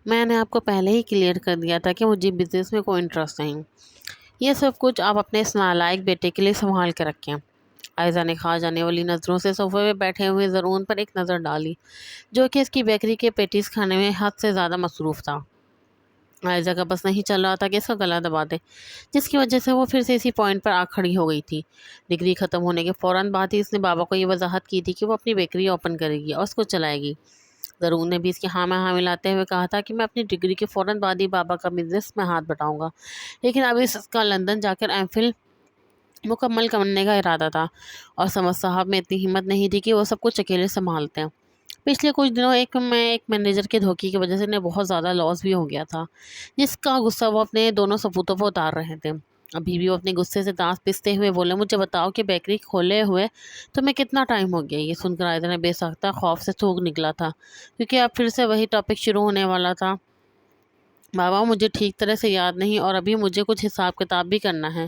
میں نے آپ کو پہلے ہی کلیئر کر دیا تھا کہ مجھے بزنس میں کوئی انٹرسٹ نہیں۔ یہ سب کچھ آپ اپنے اس نالائق بیٹے کے لیے سنبھال کے رکھیں۔ عائزہ نے کھا جانے والی نظروں سے صوفے پہ بیٹھے ہوئے زرون پر ایک نظر ڈالی، جو کہ اس کی بیکری کے پیٹیز کھانے میں حد سے زیادہ مصروف تھا۔ عائزہ کا بس نہیں چل رہا تھا کہ اس کا گلا دبا دے، جس کی وجہ سے وہ پھر سے اسی پوائنٹ پر آ کھڑی ہو گئی تھی۔ ڈگری ختم ہونے کے فوراً بعد ہی اس نے بابا کو یہ وضاحت کی تھی کہ وہ اپنی بیکری اوپن کرے گی اور اس کو چلائے گی۔ زرون نے بھی اس کی ہاں میں ہاں ملاتے ہوئے کہا تھا کہ میں اپنی ڈگری کے فوراً بعد ہی بابا کا بزنس میں ہاتھ بٹاؤں گا، لیکن ابھی اس کا لندن جا کر ایم فل مکمل کرنے کا ارادہ تھا، اور سمجھ صاحب میں اتنی ہمت نہیں تھی کہ وہ سب کچھ اکیلے سنبھالتے ہیں۔ پچھلے کچھ دنوں ایک مینیجر کے دھوکے کی وجہ سے انہیں بہت زیادہ لاس بھی ہو گیا تھا، جس کا غصہ وہ اپنے دونوں سپوتوں پر اتار رہے تھے۔ ابھی بھی وہ اپنے غصے سے دانت پستے ہوئے بولے، مجھے بتاؤ کہ بیکری کھولے ہوئے تمہیں کتنا ٹائم ہو گیا؟ یہ سن کر عائدہ نے بے ساختہ خوف سے تھوک نکلا تھا، کیونکہ اب پھر سے وہی ٹاپک شروع ہونے والا تھا۔ بابا مجھے ٹھیک طرح سے یاد نہیں، اور ابھی مجھے کچھ حساب کتاب بھی کرنا ہے۔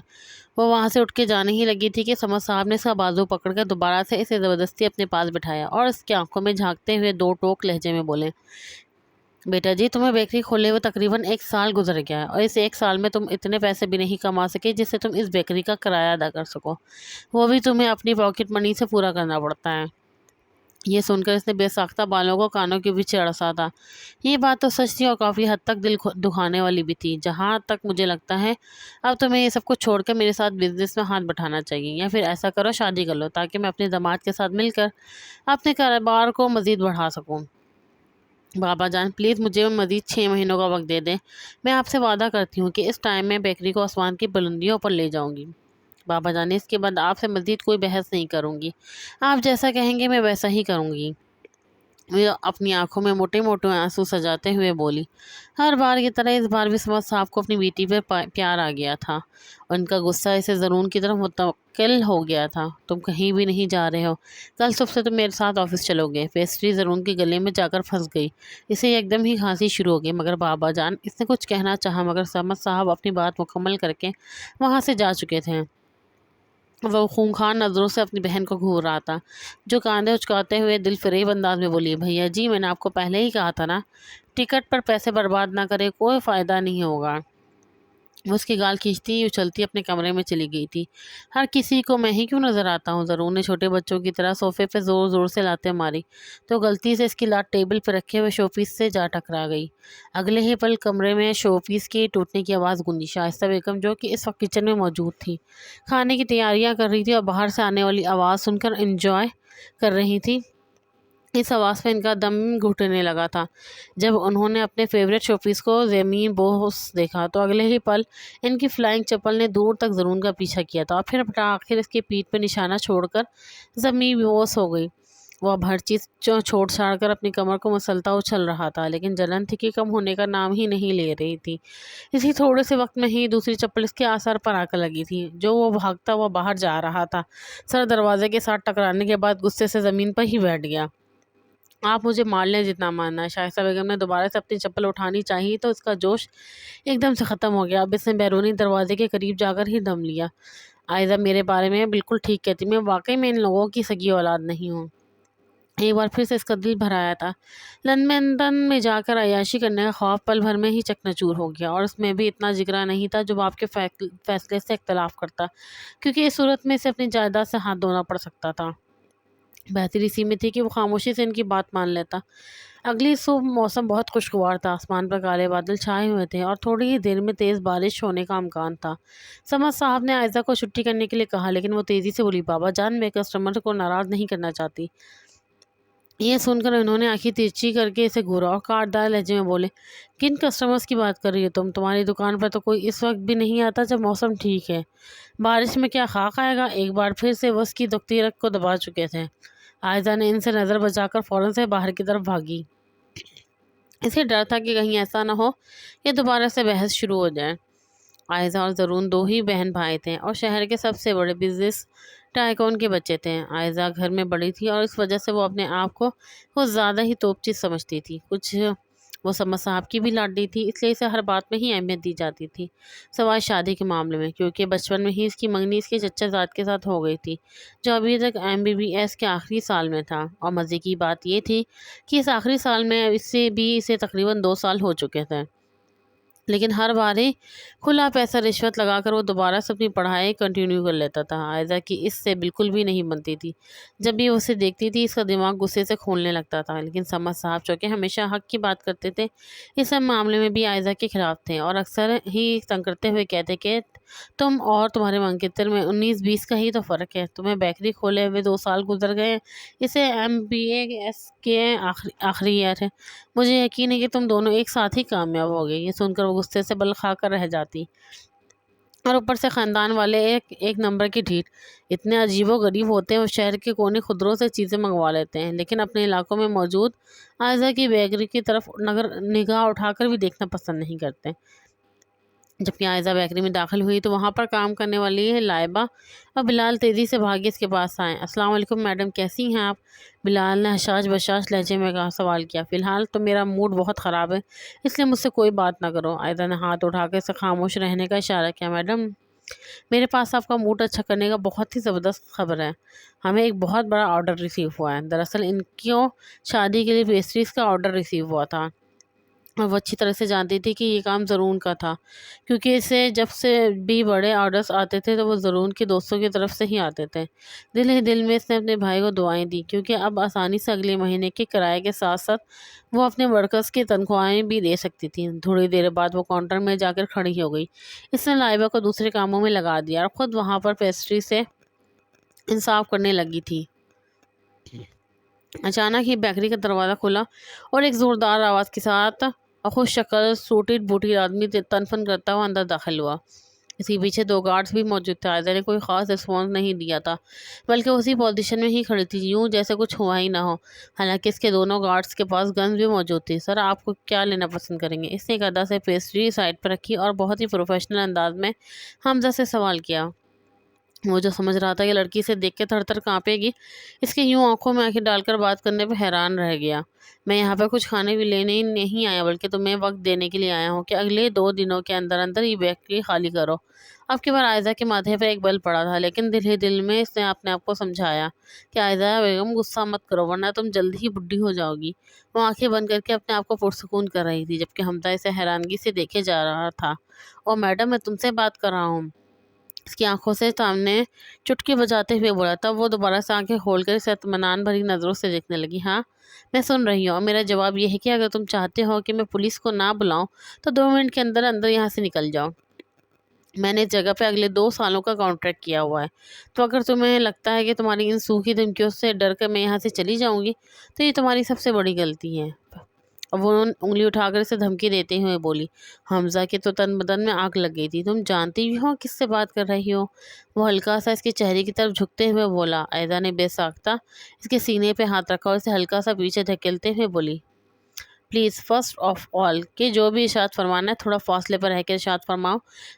وہ وہاں سے اٹھ کے جانے ہی لگی تھی کہ سمجھ صاحب نے اس کا بازو پکڑ کر دوبارہ سے اسے زبردستی اپنے پاس بٹھایا اور اس کی آنکھوں میں جھانکتے ہوئے دو ٹوک لہجے میں بولے، بیٹا جی تمہیں بیکری کھولے ہوئے تقریباً 1 سال گزر گیا ہے، اور اس 1 سال میں تم اتنے پیسے بھی نہیں کما سکے جس سے تم اس بیکری کا کرایہ ادا کر سکو، وہ بھی تمہیں اپنی پاکٹ منی سے پورا کرنا پڑتا ہے۔ یہ سن کر اس نے بے ساختہ بالوں کو کانوں کے پیچھے اڑسا تھا۔ یہ بات تو سچ تھی اور کافی حد تک دل دکھانے والی بھی تھی۔ جہاں تک مجھے لگتا ہے اب تمہیں یہ سب کچھ چھوڑ کر میرے ساتھ بزنس میں ہاتھ بٹھانا چاہیے، یا پھر ایسا کرو شادی کر لو تاکہ میں اپنے داماد کے ساتھ مل کر اپنے کاروبار کو مزید بڑھا سکوں۔ بابا جان پلیز مجھے مزید 6 مہینوں کا وقت دے دیں، میں آپ سے وعدہ کرتی ہوں کہ اس ٹائم میں بیکری کو آسمان کی بلندیوں پر لے جاؤں گی۔ بابا جان اس کے بعد آپ سے مزید کوئی بحث نہیں کروں گی، آپ جیسا کہیں گے میں ویسا ہی کروں گی۔ وہ اپنی آنکھوں میں موٹے موٹے آنسو سجاتے ہوئے بولی۔ ہر بار کی طرح اس بار بھی سمجھ صاحب کو اپنی بیٹی پر پیار آ گیا تھا، اور ان کا غصہ اسے زرون کی طرف منتقل ہو گیا تھا۔ تم کہیں بھی نہیں جا رہے ہو، کل صبح سے تم میرے ساتھ آفس چلو گے۔ پیسٹری زرون کے گلے میں جا کر پھنس گئی، اسے ایک دم ہی کھانسی شروع ہو گئی، مگر بابا جان اس نے کچھ کہنا چاہا، مگر سمجھ صاحب اپنی بات مکمل کر کے وہاں سے جا چکے تھے۔ وہ خونخوار نظروں سے اپنی بہن کو گھور رہا تھا، جو کاندھے اچکاتے ہوئے دل فریب انداز میں بولی، بھیا جی میں نے آپ کو پہلے ہی کہا تھا نا، ٹکٹ پر پیسے برباد نہ کرے، کوئی فائدہ نہیں ہوگا۔ وہ اس کی گال کھینچتی اچھلتی اپنے کمرے میں چلی گئی تھی۔ ہر کسی کو میں ہی کیوں نظر آتا ہوں؟ ضرور نے چھوٹے بچوں کی طرح صوفے پہ زور زور سے لاتیں ماری تو غلطی سے اس کی لات ٹیبل پہ رکھے ہوئے شو پیس سے جا ٹکرا گئی۔ اگلے ہی پل کمرے میں شو پیس کے ٹوٹنے کی آواز گونجی۔ شائستہ بیگم جو کہ اس وقت کچن میں موجود تھی، کھانے کی تیاریاں کر رہی تھی اور باہر سے آنے والی آواز سن کر انجوائے کر رہی تھی۔ اس آواز پہ ان کا دم گھٹنے لگا تھا۔ جب انہوں نے اپنے فیوریٹ شو پیس کو زمین بوس دیکھا تو اگلے ہی پل ان کی فلائنگ چپل نے دور تک زرون کا پیچھا کیا تھا، اور پھر آخر اس کی پیٹھ پہ نشانہ چھوڑ کر زمین بوس ہو گئی۔ وہ اب ہر چیز چھوڑ چھاڑ کر اپنی کمر کو مسلتا اچھل رہا تھا، لیکن جلن تھی کہ کم ہونے کا نام ہی نہیں لے رہی تھی۔ اسی تھوڑے سے وقت میں ہی دوسری چپل اس کے آثار پر آ کر لگی تھی، جو وہ بھاگتا ہوا باہر جا رہا تھا۔ سر دروازے کے ساتھ ٹکرانے کے بعد غصے سے زمین پر ہی بیٹھ گیا۔ آپ مجھے مار لیں جتنا مارنا ہے۔ شائستہ بیگم نے دوبارہ سے اپنی چپل اٹھانی چاہی تو اس کا جوش ایک دم سے ختم ہو گیا۔ اب اس نے بیرونی دروازے کے قریب جا کر ہی دم لیا۔ عائزہ میرے بارے میں بالکل ٹھیک کہتی، میں واقعی میں ان لوگوں کی سگی اولاد نہیں ہوں۔ ایک بار پھر سے اس کا دل بھر آیا تھا۔ لندن میں جا کر عیاشی کرنے کا خواب پل بھر میں ہی چکناچور ہو گیا، اور اس میں بھی اتنا جگرا نہیں تھا جو باپ کے فیصلے سے اختلاف کرتا، کیونکہ اس صورت میں اسے اپنی جائیداد سے ہاتھ دھونا پڑ سکتا تھا۔ بہتر اسی میں تھی کہ وہ خاموشی سے ان کی بات مان لیتا۔ اگلی صبح موسم بہت خوشگوار تھا، آسمان پر کالے بادل چھائے ہوئے تھے اور تھوڑی ہی دیر میں تیز بارش ہونے کا امکان تھا۔ سمجھ صاحب نے عائزہ کو چھٹی کرنے کے لیے کہا، لیکن وہ تیزی سے بولی، بابا جان میں کسٹمر کو ناراض نہیں کرنا چاہتی۔ یہ سن کر انہوں نے آنکھیں ترچھی کر کے اسے گھورا اور کاٹدار لہجے میں بولے، کن کسٹمرز کی بات کر رہی ہو تم؟ تمہاری دکان پر تو کوئی اس وقت بھی نہیں آتا جب موسم ٹھیک ہے، بارش میں کیا خاک آئے گا؟ ایک بار پھر سے وہ اس کی دکھتی رگ کو دبا چکے تھے۔ عائزہ نے ان سے نظر بچا کر فوراً سے باہر کی طرف بھاگی۔ اسے ڈر تھا کہ کہیں ایسا نہ ہو کہ دوبارہ سے بحث شروع ہو جائے۔ عائزہ اور زرون دو ہی بہن بھائی تھے اور شہر کے سب سے بڑے بزنس ٹائکون کے بچے تھے۔ عائزہ گھر میں بڑی تھی اور اس وجہ سے وہ اپنے آپ کو کچھ زیادہ ہی توپ چیز سمجھتی تھی۔ کچھ وہ سمد صاحب کی بھی لاڈلی تھی، اس لیے اسے ہر بات میں ہی اہمیت دی جاتی تھی، سوائے شادی کے معاملے میں، کیونکہ بچپن میں ہی اس کی منگنی اس کے چچا زاد کے ساتھ ہو گئی تھی، جو ابھی تک MBBS کے آخری سال میں تھا۔ اور مزے کی بات یہ تھی کہ اس آخری سال میں اسے تقریباً 2 سال ہو چکے تھے، لیکن ہر بار ہی کھلا پیسہ رشوت لگا کر وہ دوبارہ سے اپنی پڑھائی کنٹینیو کر لیتا تھا۔ عائزہ کی اس سے بالکل بھی نہیں بنتی تھی۔ جب بھی وہ اسے دیکھتی تھی اس کا دماغ غصے سے کھولنے لگتا تھا، لیکن سمد صاحب چونکہ ہمیشہ حق کی بات کرتے تھے، اس سب معاملے میں بھی عائزہ کے خلاف تھے اور اکثر ہی تنگ کرتے ہوئے کہتے کہ تم اور تمہارے منگتر میں 19-20 کا ہی تو فرق ہے، تمہیں بیکری کھولے ہوئے 2 سال گزر گئے، اسے MBAS کے آخری ایئر ہے، مجھے یقین ہے کہ تم دونوں ایک ساتھ ہی کامیاب ہوگے۔ یہ سن کر وہ غصے سے بل کھا کر رہ جاتی، اور اوپر سے خاندان والے ایک نمبر کی ڈھیٹ، اتنے عجیب و غریب ہوتے ہیں، وہ شہر کے کونے خودرو سے چیزیں منگوا لیتے ہیں، لیکن اپنے علاقوں میں موجود عائزہ کی بیکری کی طرف نگاہ اٹھا کر بھی دیکھنا پسند نہیں کرتے۔ جبکہ عائزہ بیکری میں داخل ہوئی تو وہاں پر کام کرنے والی ہے لائبہ اور بلال تیزی سے بھاگے اس کے پاس آئے۔ السلام علیکم میڈم، کیسی ہیں آپ؟ بلال نے حشاش بشاش لہجے میں سوال کیا۔ فی الحال تو میرا موڈ بہت خراب ہے، اس لیے مجھ سے کوئی بات نہ کرو۔ عائزہ نے ہاتھ اٹھا کر اسے خاموش رہنے کا اشارہ کیا۔ میڈم، میرے پاس آپ کا موڈ اچھا کرنے کا بہت ہی زبردست خبر ہے، ہمیں ایک بہت بڑا آرڈر ریسیو ہوا ہے۔ دراصل ان کی شادی کے لیے پیسٹریز کا آرڈر ریسیو ہوا تھا، اور وہ اچھی طرح سے جانتی تھی کہ یہ کام زرون کا تھا، کیونکہ اسے جب سے بھی بڑے آرڈرز آتے تھے تو وہ زرون کے دوستوں کی طرف سے ہی آتے تھے۔ دل ہی دل میں اس نے اپنے بھائی کو دعائیں دی، کیونکہ اب آسانی سے اگلے مہینے کے کرائے کے ساتھ ساتھ وہ اپنے ورکرز کی تنخواہیں بھی دے سکتی تھی۔ تھوڑی دیر بعد وہ کاؤنٹر میں جا کر کھڑی ہو گئی، اس نے لائبہ کو دوسرے کاموں میں لگا دیا اور خود وہاں پر پیسٹری سے انصاف کرنے لگی تھی۔ اچانک ہی بیکری کا دروازہ کھلا اور ایک زوردار آواز کے ساتھ خوش شکل سوٹڈ بوٹی آدمی تنفن کرتا ہوا اندر داخل ہوا۔ اس کے پیچھے 2 گارڈز بھی موجود تھے۔ عائزہ نے کوئی خاص رسپانس نہیں دیا تھا، بلکہ اسی پوزیشن میں ہی کھڑی تھی، یوں جیسے کچھ ہوا ہی نہ ہو، حالانکہ اس کے دونوں گارڈز کے پاس گنز بھی موجود تھی۔ سر، آپ کو کیا لینا پسند کریں گے؟ اس نے ایک ادا سے پیسٹری سائڈ پر رکھی اور بہت ہی پروفیشنل انداز میں حمزہ سے سوال کیا۔ وہ جو سمجھ رہا تھا کہ لڑکی سے دیکھ کے تھر تھر کانپے گی، اس کے یوں آنکھوں میں آنکھیں ڈال کر بات کرنے پہ حیران رہ گیا۔ میں یہاں پر کچھ کھانے بھی لینے نہیں آیا، بلکہ تمہیں وقت دینے کے لیے آیا ہوں کہ اگلے 2 دنوں کے اندر اندر یہ بیکری خالی کرو۔ اب کی بار عائزہ کے ماتھے پر ایک بل پڑا تھا، لیکن دل ہی دل میں اس نے اپنے آپ کو سمجھایا کہ عائزہ بیگم، غصہ مت کرو ورنہ تم جلد ہی بڈھی ہو جاؤ گی۔ وہ آنکھیں بند کر کے اپنے آپ کو پرسکون کر رہی تھی، جبکہ حمزہ اسے حیرانگی سے دیکھے جا رہا تھا۔ او میڈم، میں تم سے بات کر رہا ہوں، اس کی آنکھوں سے سامنے چٹکی بجاتے ہوئے بولا۔ تب وہ دوبارہ سے آنکھیں کھول کر اسے اطمینان بھری نظروں سے دیکھنے لگی۔ ہاں، میں سن رہی ہوں، اور میرا جواب یہ ہے کہ اگر تم چاہتے ہو کہ میں پولیس کو نہ بلاؤں تو 2 منٹ کے اندر اندر یہاں سے نکل جاؤ۔ میں نے اس جگہ پہ اگلے 2 سالوں کا کانٹریکٹ کیا ہوا ہے، تو اگر تمہیں لگتا ہے کہ تمہاری ان سوکھی دھمکیوں سے ڈر کر میں یہاں سے چلی جاؤں گی تو یہ تمہاری سب سے بڑی غلطی ہے۔ اور وہ انگلی اٹھا کر اسے دھمکی دیتے ہوئے بولی۔ حمزہ کے تو تن بدن میں آگ لگ گئی تھی۔ تم جانتی بھی ہو کس سے بات کر رہی ہو؟ وہ ہلکا سا اس کے چہرے کی طرف جھکتے ہوئے بولا۔ عائزہ نے بے ساختہ اس کے سینے پہ ہاتھ رکھا اور اسے ہلکا سا پیچھے دھکیلتے ہوئے بولی، پلیز فرسٹ آف آل کہ جو بھی ارشاد فرمانا ہے تھوڑا فاصلے پر رہ کے ارشاد فرماؤ۔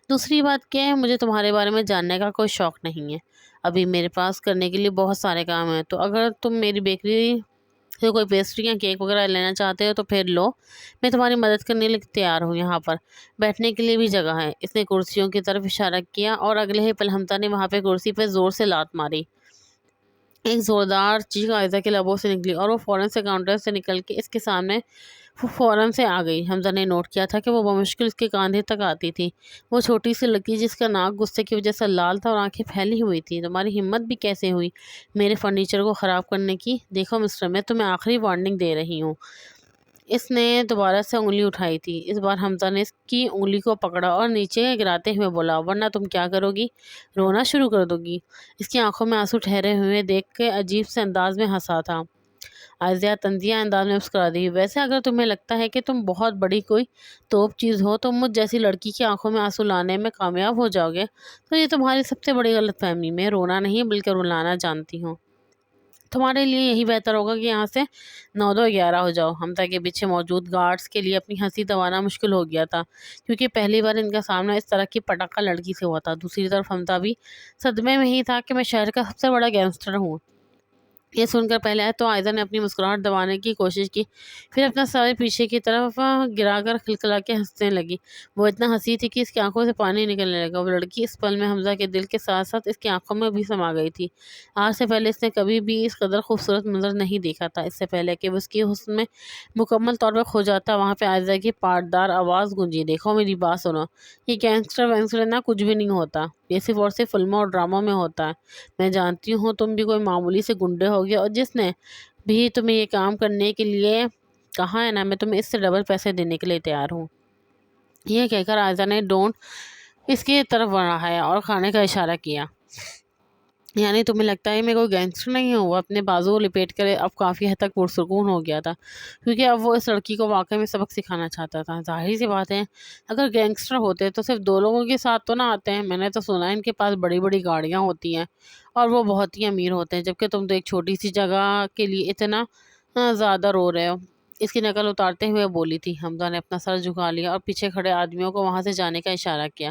دوسری بات کیا ہے، مجھے تمہارے بارے میں جاننے کا کوئی شوق نہیں ہے، ابھی میرے پاس کرنے کے لیے بہت سارے کام ہیں، تو اگر تم میری بیکری سے کوئی پیسٹری یا کیک وغیرہ لینا چاہتے ہو تو پھر لو، میں تمہاری مدد کرنے کے لیے تیار ہوں۔ یہاں پر بیٹھنے کے لیے بھی جگہ ہے۔ اس نے کرسیوں کی طرف اشارہ کیا اور اگلے ہی پل حمزہ نے وہاں پہ کرسی پہ زور سے لات ماری۔ ایک زوردار چیخ عائزہ کے لبوں سے نکلی اور وہ فوراً سے کاؤنٹر سے نکل کے اس کے سامنے فوراً سے آ گئی۔ حمزہ نے نوٹ کیا تھا کہ وہ بمشکل اس کے کاندھے تک آتی تھی۔ وہ چھوٹی سی لڑکی جس کا ناک غصے کی وجہ سے لال تھا اور آنکھیں پھیلی ہوئی تھی۔ تمہاری ہمت بھی کیسے ہوئی میرے فرنیچر کو خراب کرنے کی؟ دیکھو مسٹر، میں تمہیں آخری وارننگ دے رہی ہوں۔ اس نے دوبارہ سے انگلی اٹھائی تھی۔ اس بار حمزہ نے اس کی انگلی کو پکڑا اور نیچے گراتے ہوئے بولا، ورنہ تم کیا کرو گی؟ رونا شروع کر دو گی؟ اس کی آنکھوں میں آنسو ٹھہرے ہوئے دیکھ کے عجیب سے انداز میں ہنسا تھا۔ عائزہ طنزیہ انداز میں مسکرا دی۔ ویسے اگر تمہیں لگتا ہے کہ تم بہت بڑی کوئی توپ چیز ہو تو مجھ جیسی لڑکی کی آنکھوں میں آنسو لانے میں کامیاب ہو جاؤ گے تو یہ تمہاری سب سے بڑی غلط فہمی۔ میں رونا نہیں بلکہ رلانا جانتی ہوں۔ تمہارے لیے یہی بہتر ہوگا کہ یہاں سے 9-2-11 ہو جاؤ۔ حمزہ کے پیچھے موجود گارڈز کے لیے اپنی ہنسی دبانا مشکل ہو گیا تھا، کیونکہ پہلی بار ان کا سامنا اس طرح کی پٹاخہ لڑکی سے ہوا تھا۔ دوسری طرف حمزہ بھی صدمے میں ہی تھا کہ میں شہر کا سب سے بڑا گینگسٹر ہوں، یہ سن کر پہلے آئے تو آئزہ نے اپنی مسکراہٹ دبانے کی کوشش کی، پھر اپنا سر پیچھے کی طرف گرا کر کھلکھلا کے ہنسنے لگی۔ وہ اتنا ہنسی تھی کہ اس کی آنکھوں سے پانی نکلنے لگا۔ وہ لڑکی اس پل میں حمزہ کے دل کے ساتھ ساتھ اس کی آنکھوں میں بھی سما گئی تھی۔ آج سے پہلے اس نے کبھی بھی اس قدر خوبصورت منظر نہیں دیکھا تھا۔ اس سے پہلے کہ وہ اس کی حسن میں مکمل طور پر کھو جاتا، وہاں پہ آئزہ کی پاٹدار آواز گونجی، دیکھو میری بات سنو، یہ گینگسٹر وینگسٹر نہ کچھ بھی نہیں ہوتا، یہ صرف اور صرف فلموں اور ڈراموں میں ہوتا ہے۔ میں جانتی ہوں تم بھی کوئی معمولی سے گنڈے ہوگے، اور جس نے بھی تمہیں یہ کام کرنے کے لیے کہا ہے نا، میں تمہیں اس سے ڈبل پیسے دینے کے لیے تیار ہوں۔ یہ کہہ کر آئزہ نے ڈونٹ اس کی طرف بڑھایا اور کھانے کا اشارہ کیا۔ یعنی تمہیں لگتا ہے میں کوئی گینگسٹر نہیں ہوں؟ وہ اپنے بازو لپیٹ کر اب کافی حد تک پرسکون ہو گیا تھا، کیونکہ اب وہ اس لڑکی کو واقعی میں سبق سکھانا چاہتا تھا۔ ظاہر سی بات ہے، اگر گینگسٹر ہوتے تو صرف دو لوگوں کے ساتھ تو نہ آتے ہیں، میں نے تو سنا ہے ان کے پاس بڑی بڑی گاڑیاں ہوتی ہیں اور وہ بہت ہی امیر ہوتے ہیں، جبکہ تم تو ایک چھوٹی سی جگہ کے لیے اتنا زیادہ رو رہے ہو۔ اس کی نقل اتارتے ہوئے بولی تھی۔ حمزہ نے اپنا سر جھکا لیا اور پیچھے کھڑے آدمیوں کو وہاں سے جانے کا اشارہ کیا۔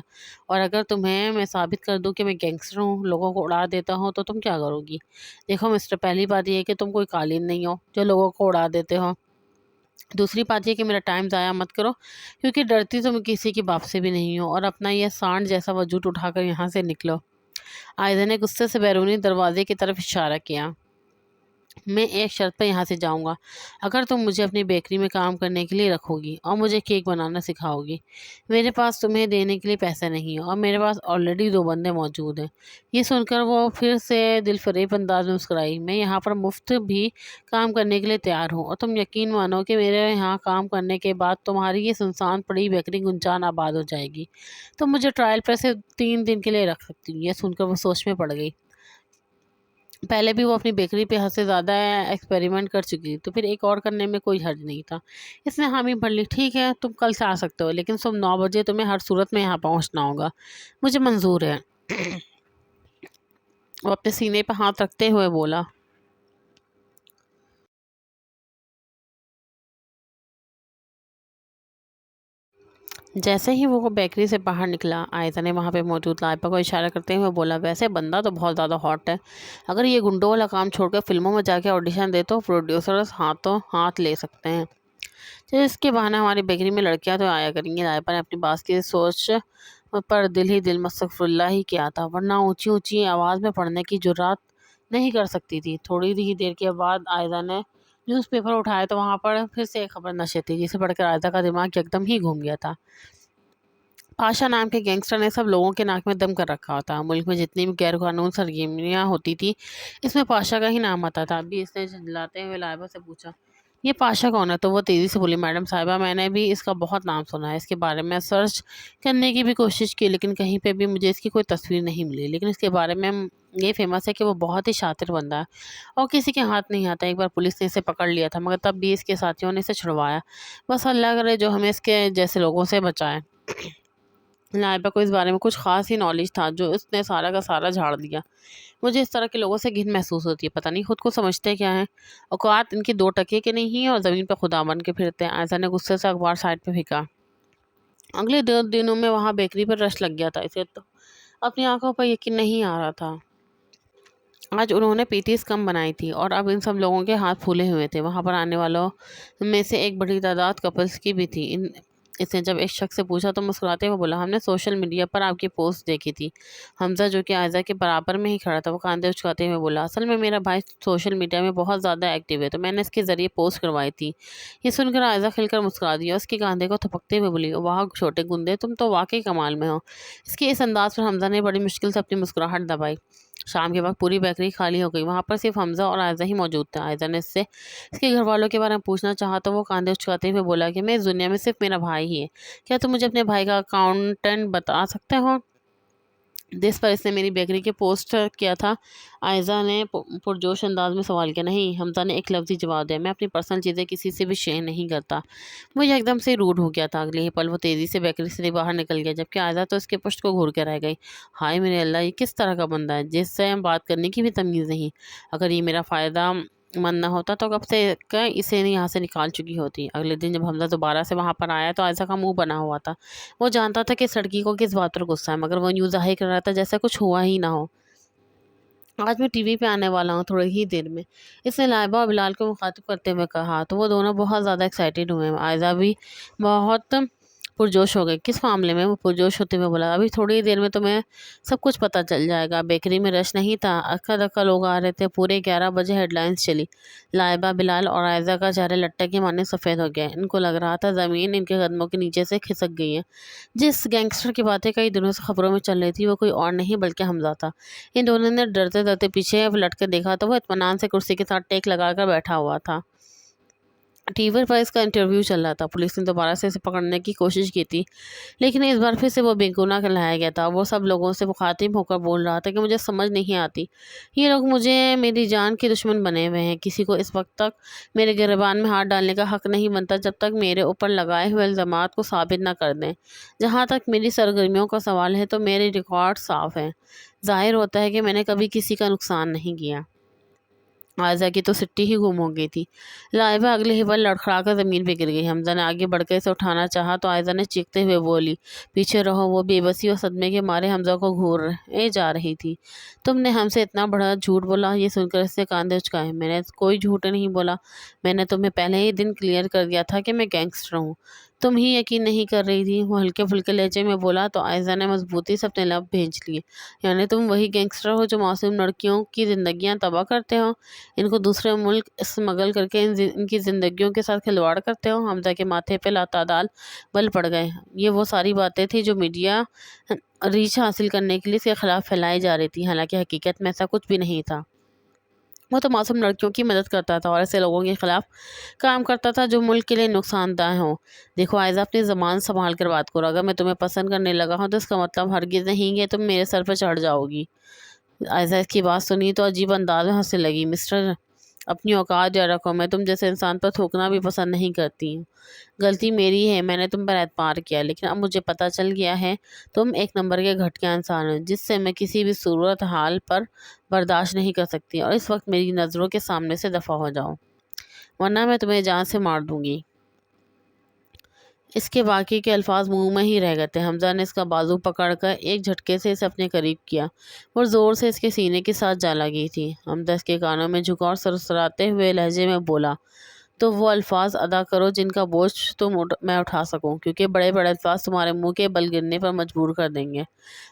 اور اگر تمہیں میں ثابت کر دوں کہ میں گینگسٹر ہوں، لوگوں کو اڑا دیتا ہوں، تو تم کیا کرو گی؟ دیکھو مسٹر، پہلی بات یہ ہے کہ تم کوئی قالین نہیں ہو جو لوگوں کو اڑا دیتے ہو۔ دوسری بات یہ کہ میرا ٹائم ضائع مت کرو، کیونکہ ڈرتی تم کسی کی باپ سے بھی نہیں ہو، اور اپنا یہ سانڈ جیسا وجود اٹھا کر یہاں سے نکلو۔ آئزہ نے غصے سے بیرونی دروازے کی طرف اشارہ کیا۔ میں ایک شرط پہ یہاں سے جاؤں گا، اگر تم مجھے اپنی بیکری میں کام کرنے کے لیے رکھو گی اور مجھے کیک بنانا سکھاؤ گی۔ میرے پاس تمہیں دینے کے لیے پیسے نہیں ہیں، اور میرے پاس آلریڈی دو بندے موجود ہیں۔ یہ سن کر وہ پھر سے دل فریب انداز میں مسکرائی۔ میں یہاں پر مفت بھی کام کرنے کے لیے تیار ہوں، اور تم یقین مانو کہ میرے یہاں کام کرنے کے بعد تمہاری یہ سنسان پڑی بیکری گنجان آباد ہو جائے گی۔ تم مجھے ٹرائل پر صرف 3 دن کے لیے رکھ سکتی ہوں۔ یہ سن کر وہ سوچ میں پڑ گئی۔ پہلے بھی وہ اپنی بیکری پہ حد سے زیادہ ایکسپیریمنٹ کر چکی تھی، تو پھر ایک اور کرنے میں کوئی حرج نہیں تھا۔ اس نے حامی بھر لی۔ ٹھیک ہے، تم کل سے آ سکتے ہو، لیکن صبح 9 بجے تمہیں ہر صورت میں یہاں پہنچنا ہوگا۔ مجھے منظور ہے، وہ اپنے سینے پہ ہاتھ رکھتے ہوئے بولا۔ جیسے ہی وہ بیکری سے باہر نکلا، آئزہ نے وہاں پہ موجود لائبہ کو اشارہ کرتے ہوئے بولا، ویسے بندہ تو بہت زیادہ ہاٹ ہے، اگر یہ گنڈوں والا کام چھوڑ کر فلموں میں جا کے آڈیشن دے تو پروڈیوسرز ہاتھوں ہاتھ لے سکتے ہیں۔ اس کے بہانے ہماری بیکری میں لڑکیاں تو آیا کریں گی۔ لائبہ نے اپنی بات کی سوچ پر دل ہی دل مستغفر اللہ ہی کیا تھا، ورنہ اونچی اونچی آواز میں پڑھنے کی جرات نہیں کر سکتی تھی۔ تھوڑی ہی دیر کے بعد آئزہ نے نیوز پیپر اٹھایا تو وہاں پر پھر سے ایک خبر نشر تھی، جسے پڑھ کر آئزہ کا دماغ یکدم ہی گھوم گیا تھا۔ پاشا نام کے گینگسٹر نے سب لوگوں کے ناک میں دم کر رکھا تھا۔ ملک میں جتنی بھی غیر قانون سرگرمیاں ہوتی تھی، اس میں پاشا کا ہی نام آتا تھا۔ ابھی اس نے جھنجھلاتے ہوئے لائبہ سے پوچھا، یہ پاشا کون ہے؟ تو وہ تیزی سے بولی، میڈم صاحبہ، میں نے بھی اس کا بہت نام سنا ہے، اس کے بارے میں سرچ کرنے کی بھی کوشش کی، لیکن کہیں پہ بھی مجھے اس کی کوئی تصویر نہیں ملی۔ لیکن اس کے بارے میں یہ فیمس ہے کہ وہ بہت ہی شاطر بندہ ہے اور کسی کے ہاتھ نہیں آتا۔ ایک بار پولیس نے اسے پکڑ لیا تھا، مگر تب بھی اس کے ساتھیوں نے اسے چھڑوایا۔ بس اللہ کرے جو ہمیں اس کے جیسے لوگوں سے بچائے۔ لائبہ کو اس بارے میں کچھ خاص ہی نالج تھا، جو اس نے سارا کا سارا جھاڑ دیا۔ مجھے اس طرح کے لوگوں سے گھن محسوس ہوتی ہے، پتہ نہیں خود کو سمجھتے کیا ہیں، اوقات ان کی 2 ٹکے کے نہیں ہیں اور زمین پہ خدا بن کے پھرتے ہیں۔ آئزہ نے غصے سے اخبار سائڈ پہ پھینکا۔ اگلے 2 دنوں میں وہاں بیکری پر رش لگ گیا تھا، اسے تو اپنی آنکھوں پر یقین نہیں آ رہا تھا۔ آج انہوں نے پیٹیز کم بنائی تھی اور اب ان سب لوگوں کے ہاتھ پھولے ہوئے تھے۔ وہاں پر آنے والوں میں سے ایک بڑی تعداد کپلز کی بھی تھی۔ اس نے جب ایک شخص سے پوچھا تو مسکراتے ہوئے بولا، ہم نے سوشل میڈیا پر آپ کی پوسٹ دیکھی تھی۔ حمزہ جو کہ آئزہ کے برابر میں ہی کھڑا تھا، وہ کاندھے اچکاتے ہوئے بولا، اصل میں میرا بھائی سوشل میڈیا میں بہت زیادہ ایکٹیو ہے، تو میں نے اس کے ذریعے پوسٹ کروائی تھی۔ یہ سن کر آئزہ کھل کر مسکرا دیا، اس کے کاندھے کو تھپکتے ہوئے بولی، واہ چھوٹے گندے، تم تو واقعی کمال میں ہو۔ اس کے اس انداز پر حمزہ نے بڑی مشکل سے اپنی مسکراہٹ دبائی۔ شام کے وقت پوری بیکری خالی ہو گئی، وہاں پر صرف حمزہ اور آئزہ ہی موجود تھے۔ آئزہ نے اس سے اس کے گھر والوں کے بارے میں پوچھنا چاہا تو وہ کاندھے اچکاتے ہوئے بولا کہ میں اس دنیا میں صرف میرا بھائی ہی ہے، کیا تم مجھے اپنے بھائی کا اکاؤنٹنٹ بتا سکتے ہو؟ جس پر اس نے میری بیکری کے پوسٹ کیا تھا۔ آئزہ نے پرجوش انداز میں سوال کیا۔ نہیں، حمزہ نے ایک لفظی جواب دیا، میں اپنی پرسنل چیزیں کسی سے بھی شیئر نہیں کرتا۔ وہ ایک دم سے روڈ ہو گیا تھا۔ اگلے ہی پل وہ تیزی سے بیکری سے باہر نکل گیا، جبکہ آئزہ تو اس کے پشت کو گھور کے رہ گئی۔ ہائے میرے اللہ، یہ کس طرح کا بندہ ہے جس سے بات کرنے کی بھی تمیز نہیں؟ اگر یہ میرا فائدہ مند نہ ہوتا تو کب سے اسے یہاں سے نکال چکی ہوتی۔ اگلے دن جب حمزہ دوبارہ سے وہاں پر آیا تو آئزہ کا منہ بنا ہوا تھا۔ وہ جانتا تھا کہ اس لڑکی کو کس بات پر غصہ ہے، مگر وہ یوں ظاہر کر رہا تھا جیسا کچھ ہوا ہی نہ ہو۔ آج میں ٹی وی پہ آنے والا ہوں تھوڑی ہی دیر میں، اس نے لائبہ اور بلال کو مخاطب کرتے ہوئے کہا۔ تو وہ دونوں بہت زیادہ ایکسائٹیڈ ہوئے۔ عائزہ بھی بہت پرجوش ہو گئی۔ کس معاملے میں؟ وہ پرجوش ہوتے ہوئے بولا۔ ابھی تھوڑی ہی دیر میں تمہیں سب کچھ پتہ چل جائے گا۔ بیکری میں رش نہیں تھا، اکا دکا لوگ آ رہے تھے۔ پورے 11 بجے ہیڈ لائنز چلی۔ لائبہ، بلال اور عائزہ کا چہرہ لٹہ کے مانند سفید ہو گیا۔ ان کو لگ رہا تھا زمین ان کے قدموں کے نیچے سے کھسک گئی ہے۔ جس گینگسٹر کی باتیں کئی دنوں سے خبروں میں چل رہی تھی وہ کوئی اور نہیں بلکہ حمزہ تھا۔ ان دونوں نے ڈرتے ڈرتے پیچھے پلٹ کر دیکھا تو وہ اطمینان سے کرسی کے ساتھ ٹیک لگا کر بیٹھا ہوا تھا۔ ٹی وی پر اس کا انٹرویو چل رہا تھا۔ پولیس نے دوبارہ سے اسے پکڑنے کی کوشش کی تھی، لیکن اس بار پھر سے وہ بے گناہ کہلایا گیا تھا۔ وہ سب لوگوں سے مخاطب ہو کر بول رہا تھا کہ مجھے سمجھ نہیں آتی، یہ لوگ مجھے میری جان کے دشمن بنے ہوئے ہیں۔ کسی کو اس وقت تک میرے گریبان میں ہاتھ ڈالنے کا حق نہیں بنتا جب تک میرے اوپر لگائے ہوئے الزامات کو ثابت نہ کر دیں۔ جہاں تک میری سرگرمیوں کا سوال ہے تو میرے ریکارڈ صاف ہیں۔ ظاہر ہوتا ہے کہ میں نے کبھی کسی کا نقصان نہیں کیا۔ عائزہ کی تو سٹی ہی گم ہو گئی تھی۔ لائبہ اگلے ہی پل لڑکھڑا کر زمین پہ گر گئی۔ حمزہ نے آگے بڑھ کر اسے اٹھانا چاہا تو عائزہ نے چیختے ہوئے بولی، پیچھے رہو۔ وہ بے بسی اور صدمے کے مارے حمزہ کو گھورے جا رہی تھی۔ تم نے ہم سے اتنا بڑا جھوٹ بولا؟ یہ سن کر اس نے کاندھے اچکائے۔ میں نے کوئی جھوٹ نہیں بولا، میں نے تمہیں پہلے ہی دن کلیئر کر دیا تھا کہ میں گینگسٹر ہوں، تم ہی یقین نہیں کر رہی تھی۔ وہ ہلکے پھلکے لہجے میں بولا تو عائزہ نے مضبوطی سے اپنے لب بھینچ لیے۔ یعنی تم وہی گینگسٹر ہو جو معصوم لڑکیوں کی زندگیاں تباہ کرتے ہو، ان کو دوسرے ملک اسمگل کر کے ان کی زندگیوں کے ساتھ کھلواڑ کرتے ہو۔ حمزہ کے ماتھے پہ لاتعداد بل پڑ گئے۔ یہ وہ ساری باتیں تھیں جو میڈیا ریچ حاصل کرنے کے لیے اس کے خلاف پھیلائی جا رہی تھی، حالانکہ حقیقت میں ایسا کچھ بھی نہیں تھا۔ وہ تو معصوم لڑکیوں کی مدد کرتا تھا اور ایسے لوگوں کے خلاف کام کرتا تھا جو ملک کے لیے نقصان دہ ہوں۔ دیکھو عائزہ، اپنی زبان سنبھال کر بات کرو۔ اگر میں تمہیں پسند کرنے لگا ہوں تو اس کا مطلب ہرگز نہیں کہ تم میرے سر پہ چڑھ جاؤ گی۔ عائزہ اس کی بات سنی تو عجیب انداز میں ہنسنے لگی۔ مسٹر، اپنی اوقات یاد رکھو، میں تم جیسے انسان پر تھوکنا بھی پسند نہیں کرتی ہوں۔ غلطی میری ہے، میں نے تم پر اعتبار کیا، لیکن اب مجھے پتہ چل گیا ہے تم ایک نمبر کے گھٹیا انسان ہو جس سے میں کسی بھی صورت حال پر برداشت نہیں کر سکتی، اور اس وقت میری نظروں کے سامنے سے دفع ہو جاؤ، ورنہ میں تمہیں جان سے مار دوں گی۔ اس کے باقی کے الفاظ منہ میں ہی رہ گئے تھے۔ حمزہ نے اس کا بازو پکڑ کر ایک جھٹکے سے اسے اپنے قریب کیا اور زور سے اس کے سینے کے ساتھ جا لگی تھی۔ حمزہ اس کے کانوں میں جھکا اور سرسراتے ہوئے لہجے میں بولا، تو وہ الفاظ ادا کرو جن کا بوجھ میں اٹھا سکوں، کیونکہ بڑے بڑے الفاظ تمہارے منہ کے بل گرنے پر مجبور کر دیں گے۔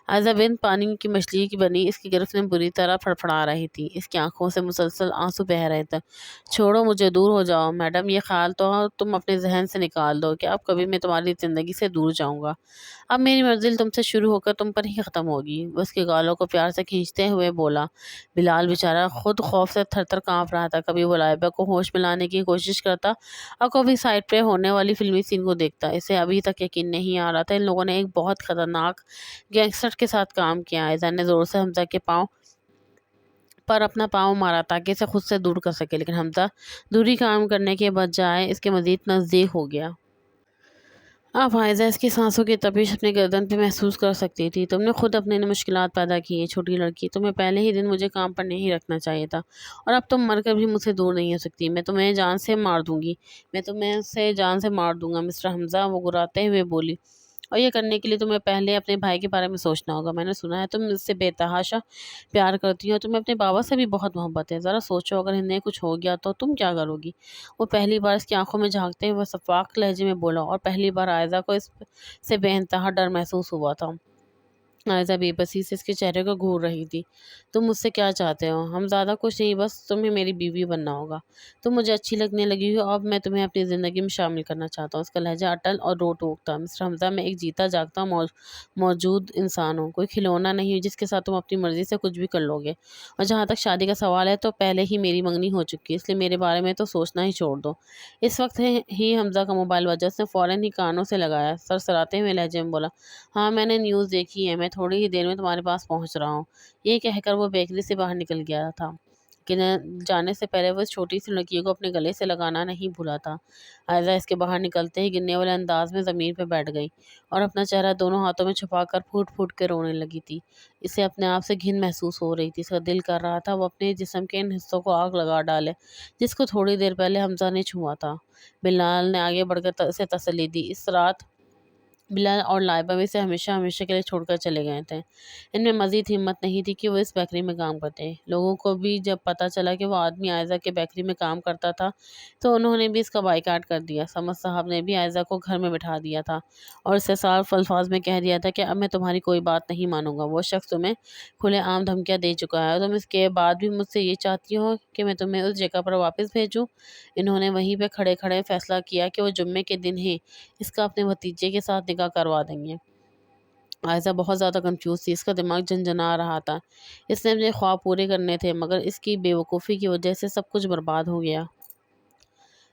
عائزہ بنت پانی کی مچھلی کی بنی اس کی گرفت میں بری طرح پھڑپھڑا رہی تھی۔ اس کی آنکھوں سے مسلسل آنسو بہہ رہے تھے۔ چھوڑو مجھے، دور ہو جاؤ۔ میڈم، یہ خیال تو تم اپنے ذہن سے نکال دو کہ اب کبھی میں تمہاری زندگی سے دور جاؤں گا۔ اب میری منزل تم سے شروع ہو کر تم پر ہی ختم ہوگی۔ وہ اس کے گالوں کو پیار سے کھینچتے ہوئے بولا۔ بلال بیچارہ خود خوف سے تھر تھر کانپ رہا تھا۔ کبھی وہ لائبہ کو ہوش میں لانے کی کوشش کرتا اور کبھی سائٹ پہ ہونے والی فلمی سین کو دیکھتا۔ اسے ابھی تک یقین نہیں آ رہا تھا ان لوگوں نے ایک بہت خطرناک گینگسٹر کے ساتھ کام کیا۔ عائزہ نے زور سے حمزہ کے پاؤں پر اپنا پاؤں مارا تاکہ اسے خود سے دور کر سکے، لیکن حمزہ دوری قائم کرنے کے بجائے اس کے مزید نزدیک ہو گیا۔ اب عائزہ اس کی سانسوں کی تپش اپنے گردن پہ محسوس کر سکتی تھی۔ تم نے خود اپنے لیے مشکلات پیدا کی ہے چھوٹی لڑکی، تمہیں پہلے ہی دن مجھے کام پر نہیں رکھنا چاہیے تھا، اور اب تم مر کر بھی مجھ سے دور نہیں ہو سکتی۔ میں تمہیں جان سے مار دوں گی، میں تمہیں سے جان سے مار دوں گا مسٹر حمزہ، وہ گراتے ہوئے بولی، اور یہ کرنے کے لیے تمہیں پہلے اپنے بھائی کے بارے میں سوچنا ہوگا۔ میں نے سنا ہے تم اس سے بے تحاشا پیار کرتی ہو، تمہیں اپنے بابا سے بھی بہت محبت ہے۔ ذرا سوچو، اگر انہیں کچھ ہو گیا تو تم کیا کرو گی؟ وہ پہلی بار اس کی آنکھوں میں جھانکتے ہوئے شفاف لہجے میں بولا، اور پہلی بار عائزہ کو اس سے بے انتہا ڈر محسوس ہوا تھا۔ عائزہ بے بسی سے اس کے چہرے کو گھور رہی تھی۔ تم مجھ سے کیا چاہتے ہو؟ ہم زیادہ کچھ نہیں، بس تمہیں میری بیوی بننا ہوگا۔ تم مجھے اچھی لگنے لگی ہو، اب میں تمہیں اپنی زندگی میں شامل کرنا چاہتا ہوں۔ اس کا لہجہ اٹل اور رو ٹوک تھا۔ مسٹر حمزہ، میں ایک جیتا جاگتا موجود انسان ہوں، کوئی کھلونا نہیں ہوں جس کے ساتھ تم اپنی مرضی سے کچھ بھی کر لو گے، اور جہاں تک شادی کا سوال ہے تو پہلے ہی میری منگنی ہو چکی ہے، اس لیے میرے بارے میں تو سوچنا ہی چھوڑ دو۔ اس وقت ہی حمزہ کا موبائل بجا۔ اس نے فوراً ہی کانوں سے لگایا، سرسراتے ہوئے لہجے میں بولا، ہاں میں نے نیوز دیکھی ہے، میں تھوڑی ہی دیر میں تمہارے پاس پہنچ رہا ہوں۔ یہ کہہ کر وہ بیکری سے باہر نکل گیا تھا، لیکن جانے سے پہلے وہ اس چھوٹی سی لڑکی کو اپنے گلے سے لگانا نہیں بھولا تھا۔ عائزہ اس کے باہر نکلتے ہی گرنے والے انداز میں زمین پہ بیٹھ گئی اور اپنا چہرہ دونوں ہاتھوں میں چھپا کر پھوٹ پھوٹ کے رونے لگی تھی۔ اسے اپنے آپ سے گھن محسوس ہو رہی تھی۔ اس کا دل کر رہا تھا وہ اپنے جسم کے ان حصوں کو آگ لگا ڈالے جس کو تھوڑی دیر پہلے حمزہ نے چھوا تھا۔ بلال نے آگے بڑھ کر اسے تسلی دی، اس رات بلال اور لائبہ بھی اسے ہمیشہ ہمیشہ کے لیے چھوڑ کر چلے گئے تھے۔ ان میں مزید ہمت نہیں تھی کہ وہ اس بیکری میں کام کرتے۔ لوگوں کو بھی جب پتہ چلا کہ وہ آدمی عائزہ کے بیکری میں کام کرتا تھا تو انہوں نے بھی اس کا بائیکاٹ کر دیا۔ سمد صاحب نے بھی عائزہ کو گھر میں بٹھا دیا تھا اور اسے صاف الفاظ میں کہہ دیا تھا کہ اب میں تمہاری کوئی بات نہیں مانوں گا۔ وہ شخص تمہیں کھلے عام دھمکیاں دے چکا ہے اور تم اس کے بعد بھی مجھ سے یہ چاہتی ہو کہ میں تمہیں اس جگہ پر واپس بھیجوں۔ انہوں نے وہیں پہ کھڑے کھڑے فیصلہ کیا کہ وہ جمعے کے دن ہی اس کا اپنے بھتیجے کے ساتھ نکاح کروا دیں گے۔ عائزہ بہت زیادہ کنفیوز تھی، اس کا دماغ جھنجھنا رہا تھا۔ اس نے اپنے خواب پورے کرنے تھے مگر اس کی بے وقوفی کی وجہ سے سب کچھ برباد ہو گیا۔